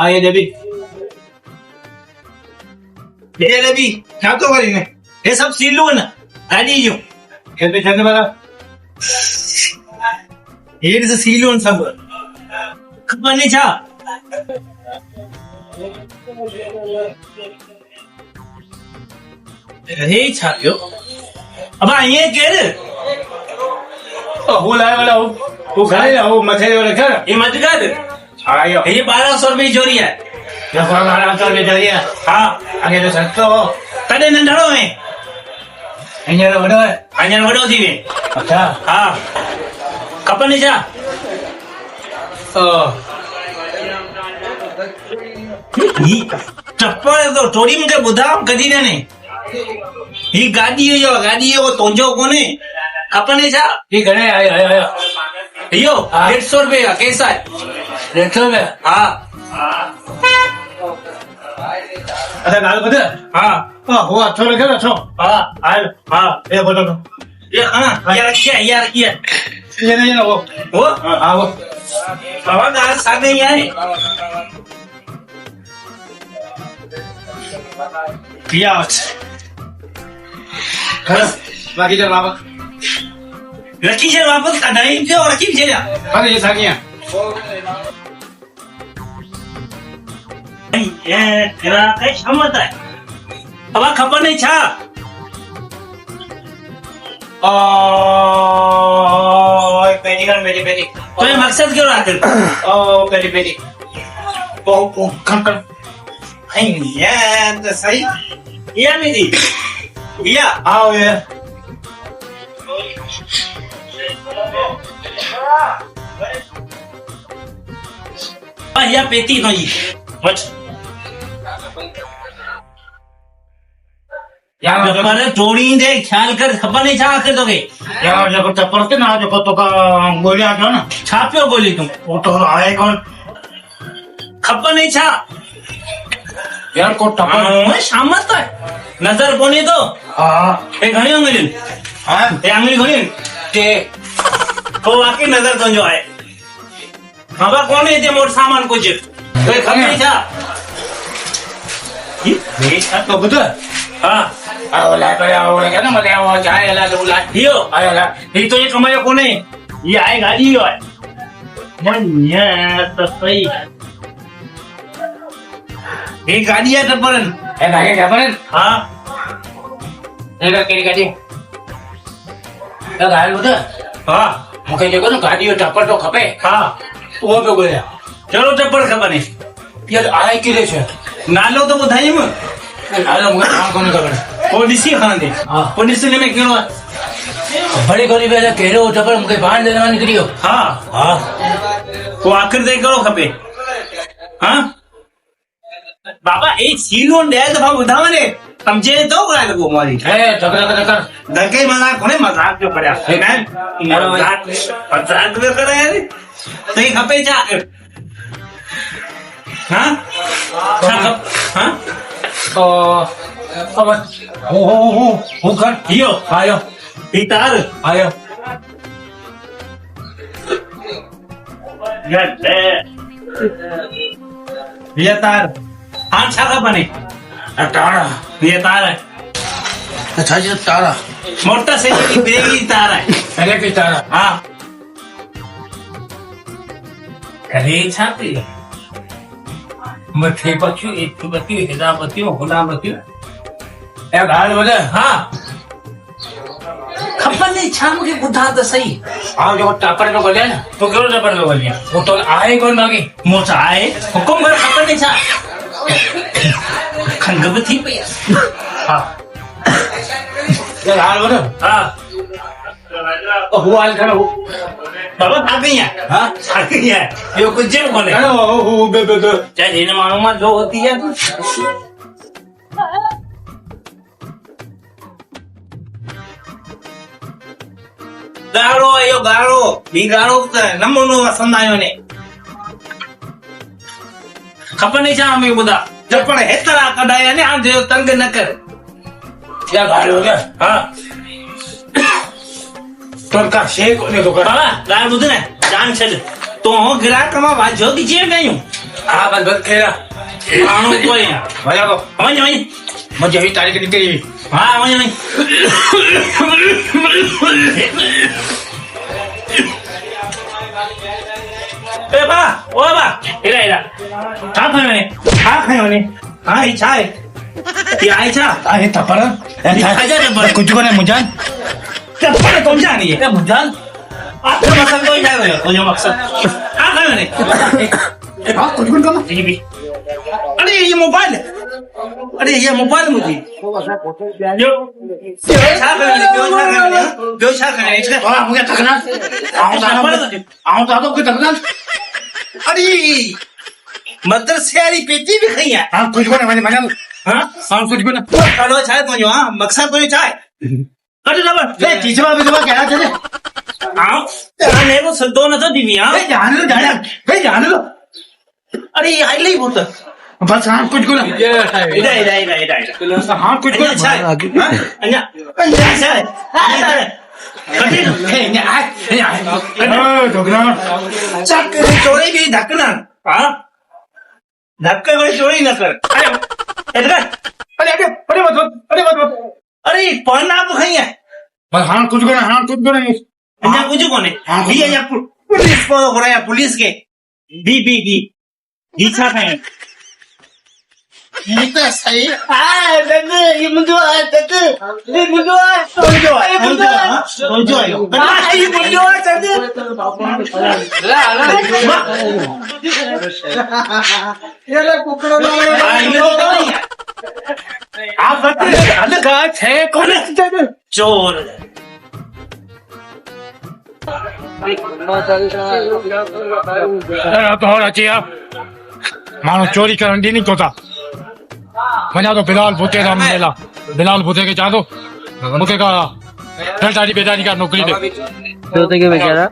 હા એ દેવી क्या तो करी ने ये सब सीलू है ना गाड़ी जो ये पे चलने वाला ये से सीलू है सब खबर नहीं छा अरे छापियो अब ये के रे वो लाए वाला वो खाए वो मथे वाला कर ये मत कर आयो ये 1200 रुपए चोरी है ये 1200 रुपए चोरी है हां आगे तो सस्तो कदे नंढड़ो है अञर वडो थी वे अच्छा हां खपने जा ही चप्पल तो थोड़ी मुके बुधाओ कदी ने ही गाड़ी वो तोंजो कोने खपने जा ये घणे आयो यो 150 रुपए का कैसा है 150 रुपए हाँ अच्छा गाल बता हाँ वो अच्छा लगे ना अच्छा हाँ हाँ ये बता दो ये यार किया ये नहीं ना वो हाँ वो बाबा गाल साथ नहीं आए किया बाकी चल वापस रखी चल वापस नहीं जो रखी चल अरे ये साकिया ये तेरा कई क्षमता है अब खबर नहीं छा पेटी तो ये मकसद क्यों आखिर पेटी ये तो सही ये मेरी या आओ ये या पेटी नहीं बच यार जब जोड़ी दे ख्याल कर खबर नहीं छा आखिर तो के यार जब चप्पल के ना जब तो का गोली आ गया ना छापियो गोली तुम वो तो आए कौन खबर नहीं छा यार को टप्पल शामत है नजर कोनी तो हां ए घणी अंगली हां ए अंगली घणी ते तो वाकई नजर तो जो है बाबा कौन है मोर सामान कुछ तो खबर नहीं था ये तो बता हां आओ ला तो आओ क्या ना मत आओ चाहे ला तो ला यो आया ला ये तो ये कमाया कौन है ये आए गाड़ी है मन ये तो सही ये गाड़ी है टपरन ए गाड़ी टपरन हां ये केड़ी गाड़ी तो गाड़ी बता हां मुके देखो ना गाड़ी और टपर तो खपे हां वो पे बोले चलो टपर खबने यार आए किले छे नालो तो बुधाई में नालो मुके काम कोने खबर पुलिस ही खान दे पुलिस ने में केनो बड़ी गोली बेला केरो टपर मुके बांध देना निकलियो हां हां वो आखिर दे करो खपे हां बाबा एक सीलो दे दफा बुधावने समझे तो काय लगो मारी ए टकर धके मजाक कोने मजाक जो करया है मजाक जो करे यार सही खपे जा हां हां अब हो कर यो आयो इतार आयो ये तार हां छाका बने तारा ये तार है अच्छा ये तारा मोटा से की बेगी तार है अरे की तारा हां अरे छाती मथे पछु एक बती हिदाबती गुलाबती ए गाल बोले हां खबर नहीं छाम के बुधा तो सही आओ जो टापर में बोले ना तो क्यों टापर में बोलिया वो तो आए कौन मांगे मोचा आए हुकुम कर खबर नहीं छा खंगब थी पे हां ये गाल बोले हां ओ हुआ खड़ा हो बाबा आ गई है हां आ गई है ये कुछ जेब खोले हो बे चाहे इन मालूमात जो होती है गारो आयो गारो बी गारो नमूनो संदायो ने खबर नहीं छा हमें बुधा जब पण हेतरा कढाया ने आ जो तंग न कर क्या गारो क्या हां तोर का शेक ने तो कर बाबा गाल बुध ने जान छल तो हो गिराक में वाजो की जे गयो हाँ बस बस खेला कोई मजा को वही मजा ही तारीख निकली हाँ वही ए बा ओ बा इरा इरा हाँ खाने हाँ इच्छा है ये आइछा आहे थप्पड कुछ को नहीं मुजान थप्पड कौन सा नहीं है मुजान आपका मकसद कोई नहीं है कोई मकसद हाँ खाने नहीं हाँ कुछ को नहीं ये भी अरे ये मोबाइल मुझे जो छा खाने इसका हाँ हो गया थकना आओ तो कोई थकना अरे मदरसे वाली पेटी भी खाई है हाँ कुछ को नहीं मजा हाँ कुछ को नहीं चलो चाय तो हाँ मकसद तो चाय कट जबर ले टीचर भी जबर कहना चले हाँ ने वो संतो न तो दिव्या जाने दो अरे ये आई ले बोलता बस हाँ कुछ को नहीं इधर हाँ कुछ को चाय अन्या चाय चोरी भी धक्कना हाँ धक्के कोई चोरी न कर अरे पण आप खाई है बस हाँ कुछ को नहीं कुछ को नहीं पुलिस को हो रहा है पुलिस के दी छा खाए ये तो सही ये मुझे आप बताइए कौन चोर तो होना चाहिए मानो चोरी करने दी नहीं कोता मजा तो बिलाल भूते का मिला बिलाल भूते के चाहो मुझे का बेदारी का नौकरी दे के बेचारा